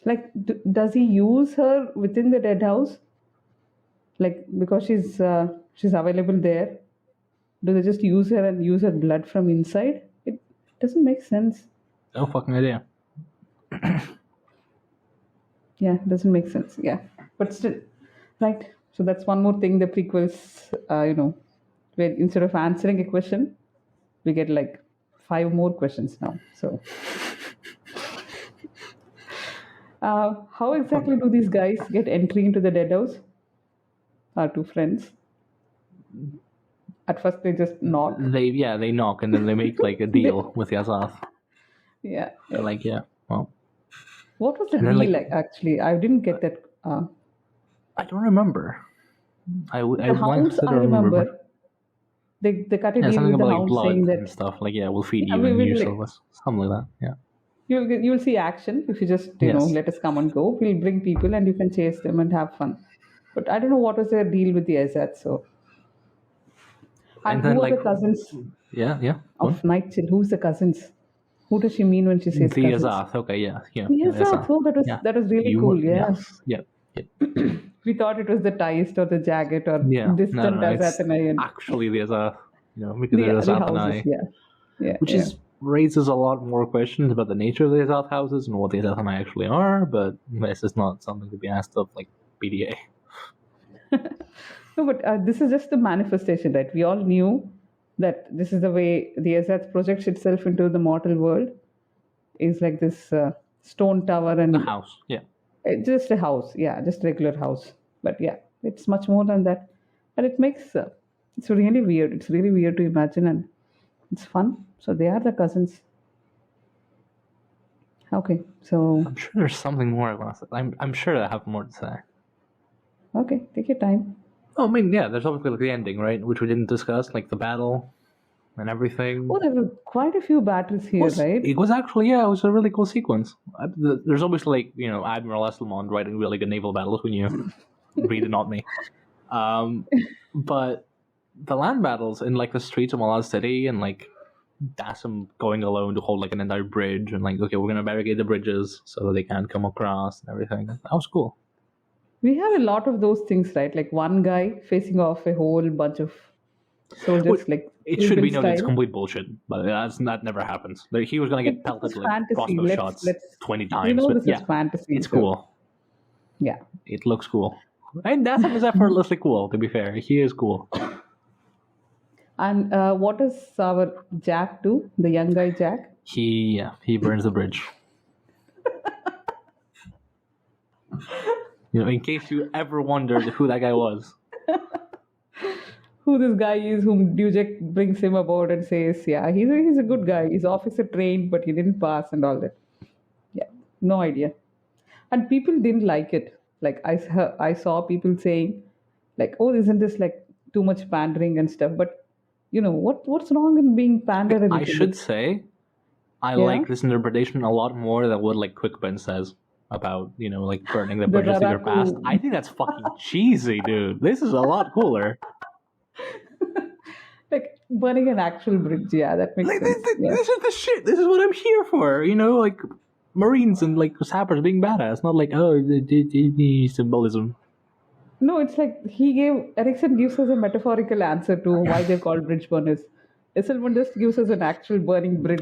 like, does he use her within the dead house? Like, because she's available there, do they just use her and use her blood from inside? It doesn't make sense. no fucking idea. Yeah, it doesn't make sense. Yeah, but still, right. So that's one more thing. The prequels, where instead of answering a question, we get like 5 more questions now. So, how exactly do these guys get entry into the dead house? Our 2 friends. At first, they just knock. They knock and then they make like a deal with Yazath. Yeah. They're like, well, What was the And then, deal like- like? Actually, I didn't get that. I don't remember. I The blanked hounds, it, I remember. They cut a deal something with the about like hounds blood saying and that stuff. Like, we'll feed Yeah, you we and will, you like- service. Something like that. you'll see action if you just Yes. let us come and go. We'll bring people and you can chase them and have fun. But I don't know what was their deal with the Azad. So, and then, who are like, the cousins Yeah. of Night Chill? Who's the cousins? Who does she mean when she says The cousins? Yazath. Okay, yeah. The Azad. Oh, that was really cool. Yeah. Yes. We thought it was the Taist or the Jagged or Yeah. distant No, it's Azathanai and actually the Yazath. Because the there's houses. Azathanai. Yeah. Which raises a lot more questions about the nature of the Azath houses and what the Azathanai actually are, but this is not something to be asked of like PTA. No, but this is just the manifestation, right? We all knew that this is the way the Azad projects itself into the mortal world. Is like this stone tower and The house, it's just a house, just regular house. But yeah, it's much more than that. and it makes it's really weird. It's really weird to imagine, and it's fun. So they are the cousins. Okay, so I'm sure there's something more I want to say. I'm sure I have more to say. okay, take your time. Oh, I mean, yeah, there's obviously like the ending, right? Which we didn't discuss, like the battle and everything. Oh, there were quite a few battles here, right? It was actually, yeah, it was a really cool sequence. There's obviously, like, you know, Admiral Esslemont writing really good naval battles when you read the NOTME. But the land battles in, like, the streets of Malaz City and, like, Dassam going alone to hold, like, an entire bridge and, like, okay, we're going to barricade the bridges so that they can't come across and everything. That was cool. We have a lot of those things, right? Like one guy facing off a whole bunch of soldiers, Well, like it should be known style. it's complete bullshit, but that never happens. Like, he was going to get pelted It's like fantasy. crossbow shots 20 times. We know but this yeah, is fantasy. it's so- cool. Yeah. It looks cool. And Dassam is effortlessly cool, to be fair. He is cool. And what is our Jack do? The young guy Jack? He burns the bridge. You know, in case you ever wondered who that guy was. Who this guy is, whom Dujek brings him about and says, yeah, he's a good guy. He's officer trained, but he didn't pass and all that. Yeah, no idea. And people didn't like it. Like I saw people saying, like, oh, isn't this like too much pandering and stuff? But you know what's wrong in being pandered? I should say, I like this interpretation a lot more than what like Quickpen says about, you know, like burning the bridges to your Raraku. past. I think that's fucking cheesy, dude. This is a lot cooler. Like burning an actual bridge. Yeah, that makes Like, sense. Yeah. this is the shit. This is what I'm here for. You know, like Marines and like sappers being badass, not like the symbolism. No, it's like Erickson gives us a metaphorical answer to why they're called bridge burners. Esslemont just gives us an actual burning bridge.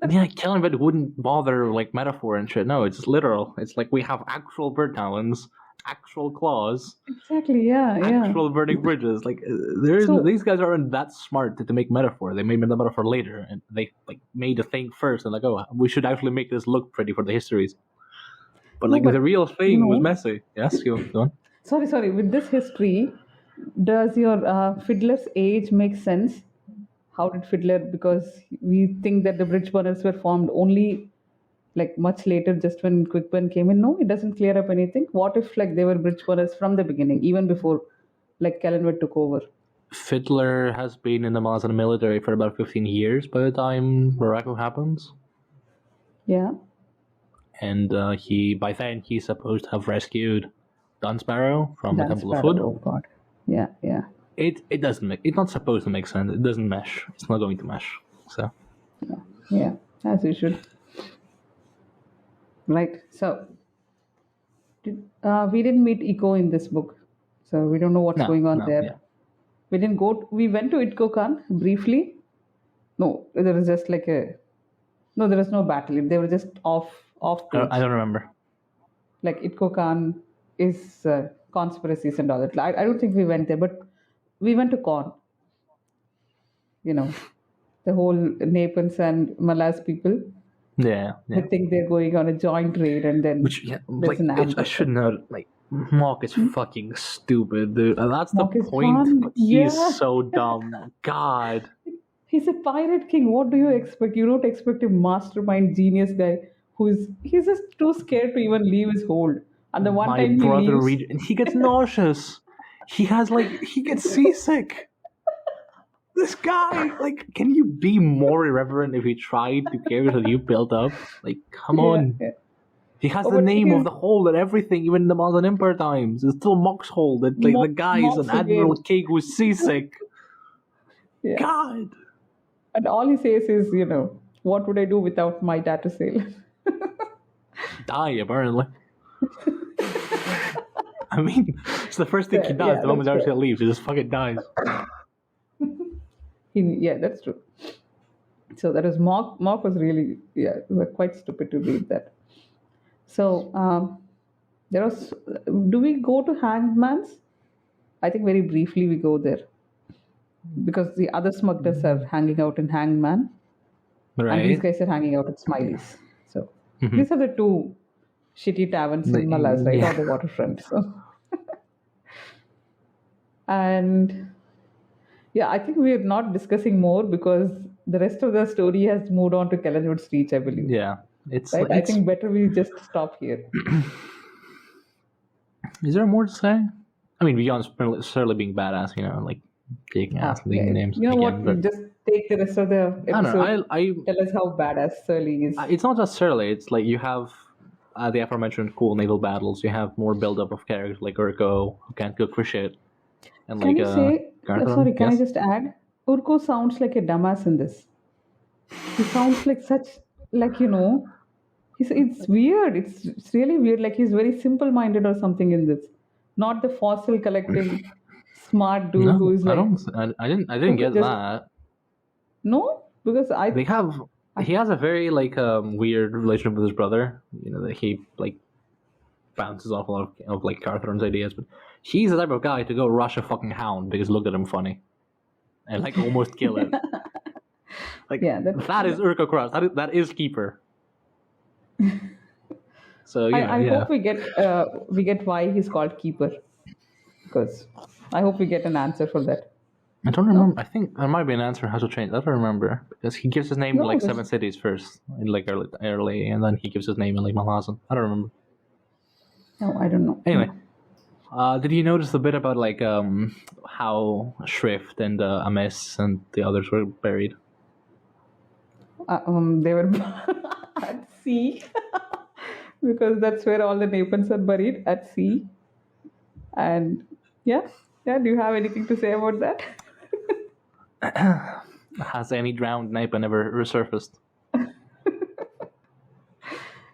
Yeah, Kellenbed wouldn't bother like metaphor and shit. No, it's literal. It's like we have actual bird talons, actual claws, Exactly, yeah. actual burning bridges. Like these guys aren't that smart to make metaphor. They made the metaphor later, and they like made a thing first. And like, oh, we should actually make this look pretty for the histories. But like the real thing was messy. Yes, go on. Sorry. With this history, does your Fiddler's age make sense? How did Fiddler? Because we think that the bridge burners were formed only like much later, just when Quickpen came in. No, it doesn't clear up anything. What if like they were bridge burners from the beginning, even before like Kellenwood took over? Fiddler has been in the Malazan military for about 15 years by the time Barako happens. Yeah. And by then he's supposed to have rescued Dunsparrow from the Temple of Food. Oh God. Yeah. It doesn't make. It's not supposed to make sense. It doesn't mesh. It's not going to mesh. So. Yeah. As you should. Right. So. We didn't meet Eco in this book, so we don't know what's going on there. Yeah. We didn't go. We went to Itko-Khan briefly. No, there was just like No, there was no battle. They were just off. I don't remember. Like Itko-Khan is conspiracies and all that. I don't think we went there, but we went to Khan. You know, the whole Napans and Malaz people. Yeah. They think they're going on a joint raid, and then there's an ambush. I should know. Like Mock is fucking stupid, dude. And that's Mock the is point. fun. But he's Yeah. so dumb. God. He's a pirate king. What do you expect? You don't expect a mastermind genius guy he's just too scared to even leave his hold. And the one time he leaves, and he gets nauseous. He gets seasick. This guy, like, can you be more irreverent if he tried to carry that you built up? Like, come on. Yeah. He has the name of the hold and everything, even in the Malazan Empire times. It's still Mock's hold. That like the guy is an Admiral King who's seasick. Yeah. God. And all he says is, what would I do without my data sale? Die, apparently. I mean, it's the first thing he does the moment Darcy leaves. He just fucking dies. Yeah, that's true. So that was Mock. Mock was really, quite stupid to read that. So do we go to Hangman's? I think very briefly we go there. Because the other smugglers are hanging out in Hangman. Right. And these guys are hanging out at Smiley's. So these are the two shitty taverns in Malaz, right? On the waterfront. So And yeah, I think we're not discussing more because the rest of the story has moved on to Kellenwood's Reach, I believe. Yeah, it's Right? I it's. think better we just stop here. Is there more to say? I mean, beyond necessarily being badass, like taking ass and taking names You know again. what? But Just take the rest of the I don't know. episode. Tell us how badass Surly is. It's not just Surly. It's like you have the aforementioned cool naval battles. You have more build-up of characters like Urko, who can't cook for shit, and Can like you say? Garthon. Sorry, can I Yes? just add? Urko sounds like a dumbass in this. He sounds like such, like it's weird. It's really weird. Like he's very simple-minded or something in this. Not the fossil collecting smart dude who No, is I like don't. I didn't get just that. no, because They have. He has a very weird relationship with his brother. That he like bounces off a lot of like Carthorne's ideas, but he's the type of guy to go rush a fucking hound because look at him funny, and like almost kill it. Like yeah, that is Urko Cross. That is Keeper. So I hope we get why he's called Keeper, because I hope we get an answer for that. I don't remember. I think there might be an answer how to change. I don't remember because he gives his name in like 7 cities first, in like early, and then he gives his name in like Malazan. I don't remember. No, I don't know. Anyway, did you notice the bit about like how Shrift and Amiss and the others were buried? They were at sea because that's where all the Napans are buried, at sea. And yeah. Do you have anything to say about that? Has any drowned Napan ever resurfaced?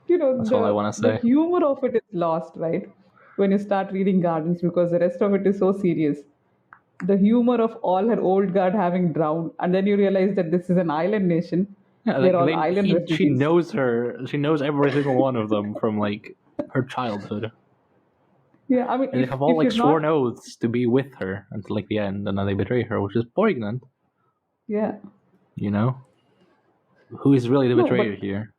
That's all I want to say. The humor of it is lost, right? When you start reading Gardens, because the rest of it is so serious. The humor of all her old guard having drowned, and then you realize that this is an island nation. Yeah, They're all island she refugees. knows her. She knows every single one of them from like her childhood. Yeah, I mean, And they have all like sworn oaths to be with her until like the end, and then they betray her, which is poignant. Yeah. Who is really the betrayer here?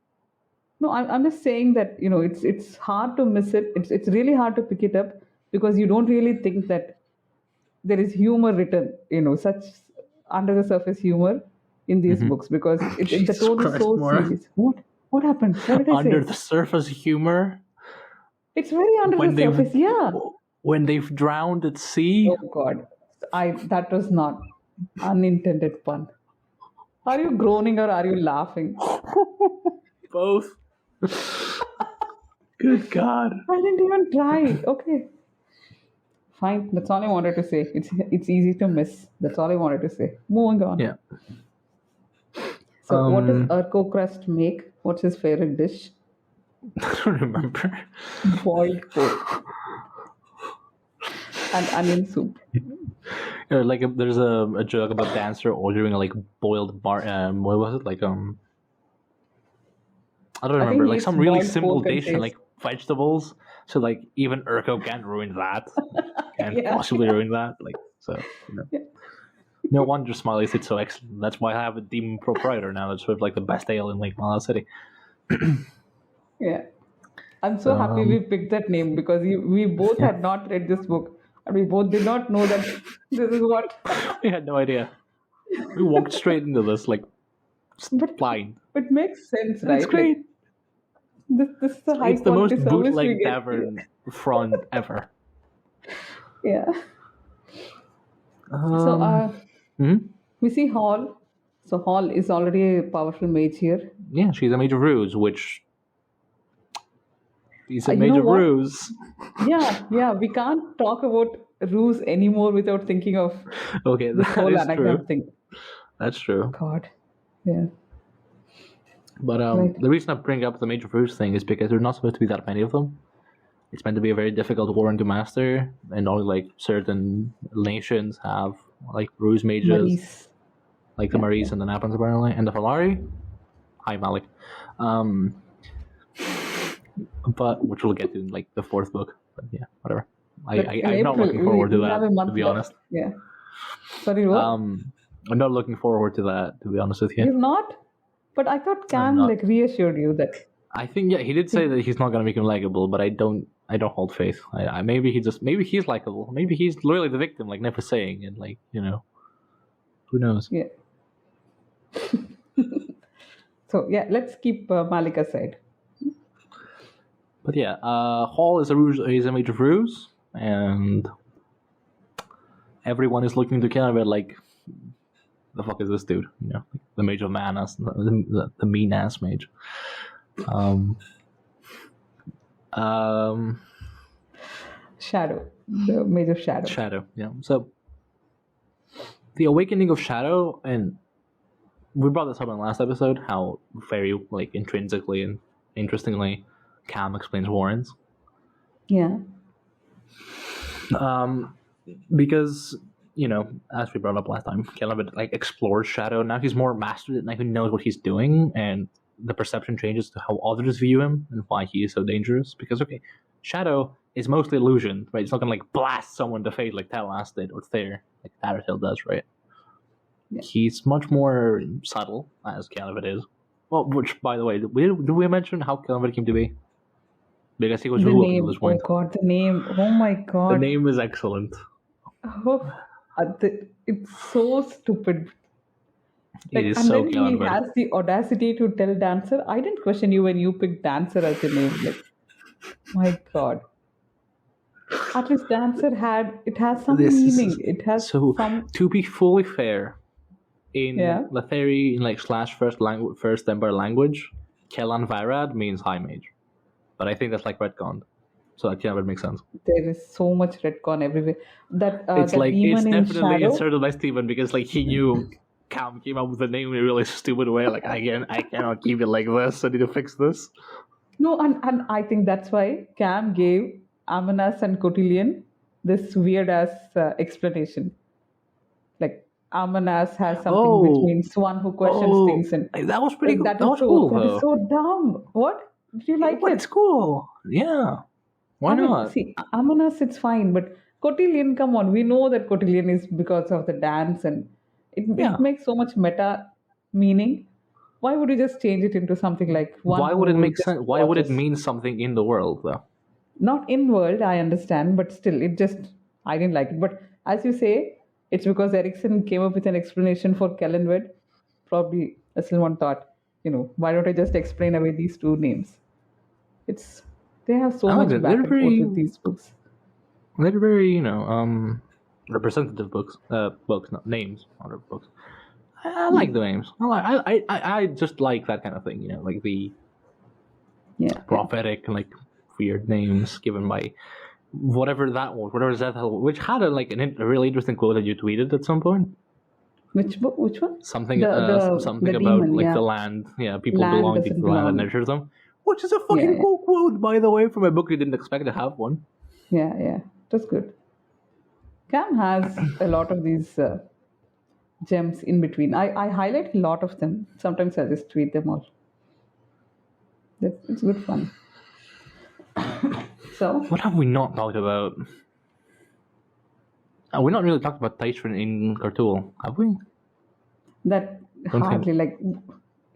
No, I'm just saying that it's hard to miss it. It's really hard to pick it up because you don't really think that there is humor written, such under the surface humor in these books because the tone is so serious. What happened? What did I say? Under the surface humor. It's very under the surface, yeah. When they've drowned at sea. Oh God, that was not unintended pun. Are you groaning or are you laughing? Both. Good God. I didn't even try. Okay. Fine. That's all I wanted to say. It's easy to miss. That's all I wanted to say. Moving on. Yeah. So what does Urko Crust make? What's his favorite dish? I don't remember. Boiled pork. And onion soup. There's a joke about Dancer ordering like boiled what was it? I don't remember. Like some really simple dish and like vegetables. So like even Urko can't ruin that. Can't possibly ruin that. Yeah. No wonder Smiley Sid's so excellent. That's why I have a demon proprietor now. That's sort of like the best ale in like Malaz City. Yeah. I'm so happy we picked that name because we both had not read this book and we both did not know that this is what. We had no idea. We walked straight into this blind. It makes sense, right? It's great. This is the high It's the most quality service we bootleg get. tavern front ever. Yeah. We see Hall. So Hall is already a powerful mage here. Yeah, she's a mage of ruse, which is a You mage know of what? ruse. Yeah. We can't talk about ruse anymore without thinking of Okay, this that whole is anagram true. thing. That's true. God. Yeah. But the reason I bring up the mage of ruse thing is because there's not supposed to be that many of them. It's meant to be a very difficult warrant to master, and only like certain nations have like ruse mages, Maurice. like the Maurice and the Napans apparently, and the Falari. Hi Malik. But which we'll get to in like the fourth book. But yeah, whatever. I'm not looking forward to that, to be honest. Yeah. Sorry, what? I'm not looking forward to that, to be honest with you. You're not? But I thought Cam not. like reassured you that. I think he did say that he's not going to make him likable, but I don't I don't hold faith. Maybe he's likable. Maybe he's literally the victim, like never saying, and like who knows? Yeah. So yeah, let's keep Malik aside. But yeah, Hall is a major ruse, and everyone is looking to Caliban like, the fuck is this dude? The mage of Manas, the mean ass mage. Shadow, the mage of Shadow. Shadow, yeah. So the awakening of Shadow, and we brought this up in the last episode, how very like intrinsically and interestingly Cam explains Warrens. Yeah. Because as we brought up last time, Caleb like explores Shadow. Now he's more mastered it, and he knows what he's doing, and the perception changes to how others view him and why he is so dangerous. Because Shadow is mostly illusion, right? It's not gonna like blast someone to fate like Talas did or Thayer, like Tattertail does, right? Yeah. He's much more subtle, as Caleb is. Well, which, by the way, did we mention how Caleb came to be? Because he was ruled at this point. Oh god, the name! Oh my god, the name is excellent. Oh, it's so stupid. It is so clever. And then he has the audacity to tell Dancer, I didn't question you when you picked Dancer as your name. Like, my god. At least Dancer has some meaning. It has some... To be fully fair, in Letheri, in like / first Ember language, Kellan Virad means High Mage. But I think that's like retconned. So that kind of makes sense. There is so much retcon everywhere. That it's the like it's definitely Shadow, inserted by Steven because like he knew Cam came up with the name in a really stupid way. Like I cannot keep it like this. I need to fix this. No, and I think that's why Cam gave Amanas and Cotillion this weird ass explanation. Like Amanas has something which means one who questions things, and that was pretty. That was so, cool. That is so dumb. What? Did you like it? It's cool. Yeah. Why not? See, Amanas, it's fine, but Cotillion, come on. We know that Cotillion is because of the dance, and it makes so much meta meaning. Why would you just change it into something like one? Why would it make sense? Why would it mean something in the world, though? Not in world, I understand, but still, I didn't like it. But as you say, it's because Erickson came up with an explanation for Kellenwood. Probably Esslemont thought, why don't I just explain away these two names? They have so much back and forth with these books. They're very, representative books. Not names, not books. I like the names. I just like that kind of thing, like the prophetic, like weird names given by whatever that was, whatever that, which had a really interesting quote that you tweeted at some point. Which book? Which one? Something about demon, like the land. Yeah, people belonging to the land that nurtures them. Which is a fucking cool quote, by the way, from a book you didn't expect to have one. Yeah. That's good. Cam has a lot of these gems in between. I highlight a lot of them. Sometimes I just tweet them all. It's good fun. So, what have we not talked about? We're not really talked about Tyshawn in Cartool, have we? That hardly like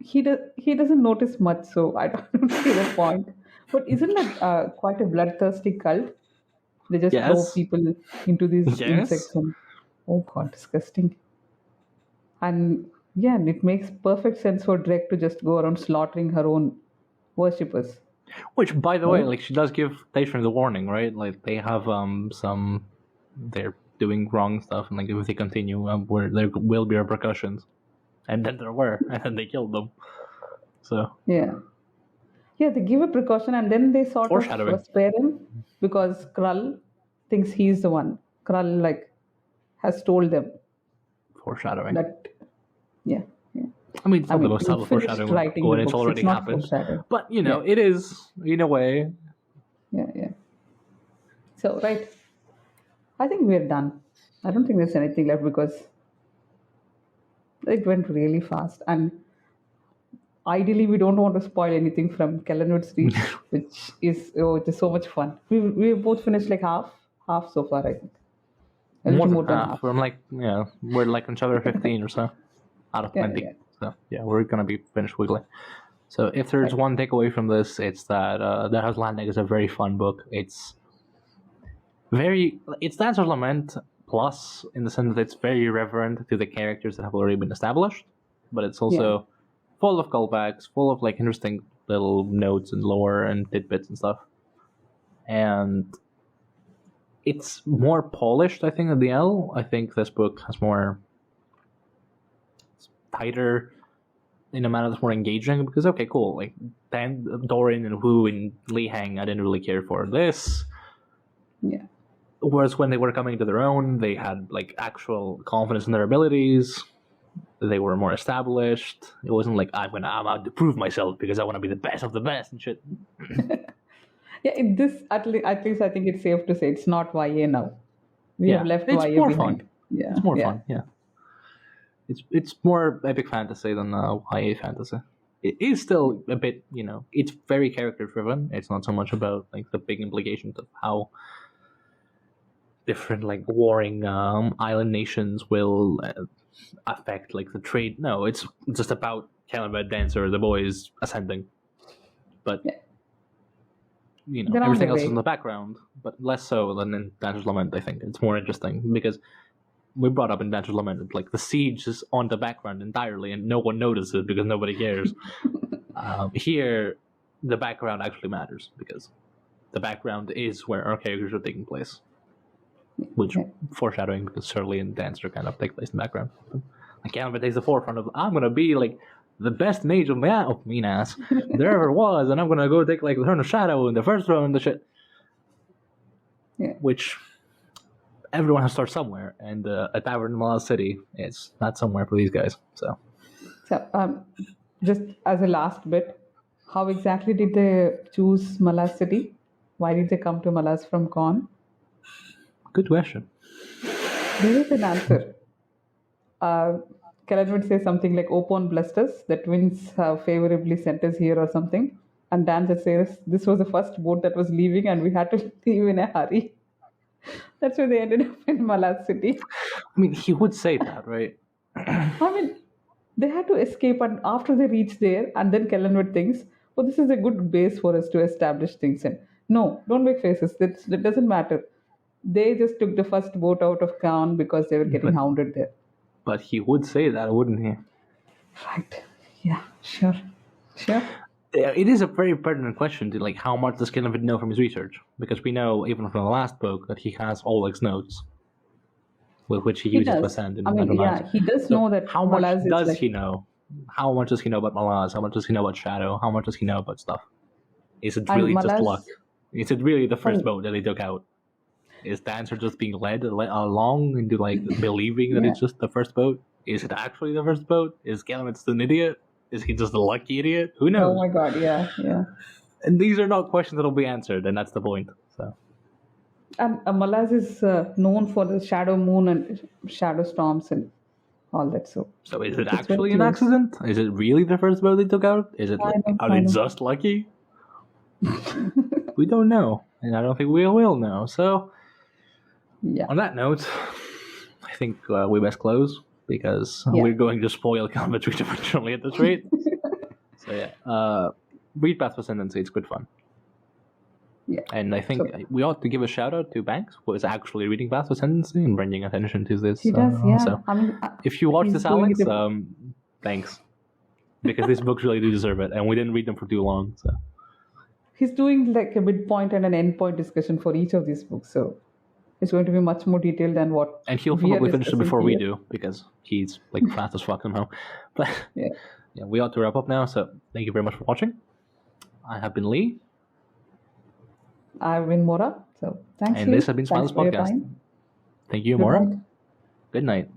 he doesn't notice much, so I don't see the point. But isn't that quite a bloodthirsty cult? They just throw people into these insects and oh god, disgusting. And it makes perfect sense for Drek to just go around slaughtering her own worshippers. Which, by the way, like she does give Tyshawn the warning, right? Like they have they're doing wrong stuff, and like if they continue, where there will be repercussions. And then there were, and then they killed them. So they give a precaution, and then they sort of spare him because Krull thinks he's the one. Krull has told them. Foreshadowing. That I mean, it's not the most subtle foreshadowing when it's already happened. But it is in a way. Yeah. So I think we're done. I don't think there's anything left because it went really fast, and ideally we don't want to spoil anything from Kellenwood's Reach, which is it is so much fun. We both finished half so far, I think. More than half. We're we're on chapter 15 or so out of 20. So we're gonna be finished quickly. So if there's one takeaway from this, it's that Deadhouse Landing is a very fun book. It's Dancer's Lament plus, in the sense that it's very reverent to the characters that have already been established, but it's also full of callbacks, full of like interesting little notes and lore and tidbits and stuff. And it's more polished, I think, than the L. I think this book has more... It's tighter in a manner that's more engaging, because, okay, cool, like, Dan, Dorian and Wu and Li Hang, I didn't really care for this. Yeah. Whereas when they were coming to their own, they had, like, actual confidence in their abilities. They were more established. It wasn't like, I'm out to prove myself because I want to be the best of the best and shit. Yeah, at least I think it's safe to say it's not YA now. We have left it's YA more behind. fun. Yeah, it's more fun. Yeah, it's more epic fantasy than YA fantasy. It is still a bit, it's very character driven. It's not so much about like the big implications of how different like warring island nations will affect like the trade. No, it's just about Caliban Dancer, the boys ascending, but. Yeah. Everything else is in the background, but less so than in Dancer's Lament, I think. It's more interesting, because we brought up in Dancer's Lament, like, the siege is on the background entirely, and no one notices because nobody cares. Here, the background actually matters, because the background is where our characters are taking place. Which, foreshadowing, because Shirley and Dancer kind of take place in the background. Like, Caliban takes the forefront of, I'm going to be, like, the best mage of Minas there ever was, and I'm gonna go take like the Turn of Shadow in the first round and the shit. Yeah. Which everyone has to start somewhere, and a tavern in Malaz City is not somewhere for these guys. So just as a last bit, how exactly did they choose Malaz City? Why did they come to Malaz from Con? Good question. There is an answer. Kellen would say something like, Opon blessed us, the twins have favorably sent us here or something. And Dancer says, this was the first boat that was leaving and we had to leave in a hurry. That's why they ended up in Malaz City. I mean, he would say that, right? I mean, they had to escape, and after they reached there, and then Kellenwood thinks, oh, this is a good base for us to establish things in. No, don't make faces. That doesn't matter. They just took the first boat out of town because they were getting hounded there. But he would say that, wouldn't he? Right. Yeah, sure. It is a very pertinent question to, like, how much does Kellenwood know from his research? Because we know, even from the last book, that he has Oleg's notes, with which he uses to ascend. He does know that. How much does he know? How much does he know about Malaz? How much does he know about Shadow? How much does he know about stuff? Is it really just luck? Is it really the first boat that they took out? Is the answer just being led along into like believing that it's just the first boat? Is it actually the first boat? Is Kellenwood just an idiot? Is he just a lucky idiot? Who knows? Oh my god, yeah. And these are not questions that will be answered, and that's the point. So. And Malaz is known for the shadow moon and shadow storms and all that. So is it actually an accident? Is it really the first boat they took out? Is it? Are they just lucky? We don't know, and I don't think we will know. So. Yeah. On that note, I think we best close, because we're going to spoil Kellenwood's reach eventually at this rate. So read Path of Ascendancy, it's good fun. Yeah. And I think we ought to give a shout out to Banks, who is actually reading Path of Ascendancy and bringing attention to this. He does, yeah. So if you watch this, Alex, thanks, because these books really do deserve it, and we didn't read them for too long. So he's doing like a midpoint and an endpoint discussion for each of these books, so. It's going to be much more detailed than what. And he'll probably finish it before we do, because he's like fast as fuck somehow. But we ought to wrap up now. So thank you very much for watching. I have been Lee. I've been Mora. So thanks. And this has been Smiles Podcast. Thank you, Mora. Good night.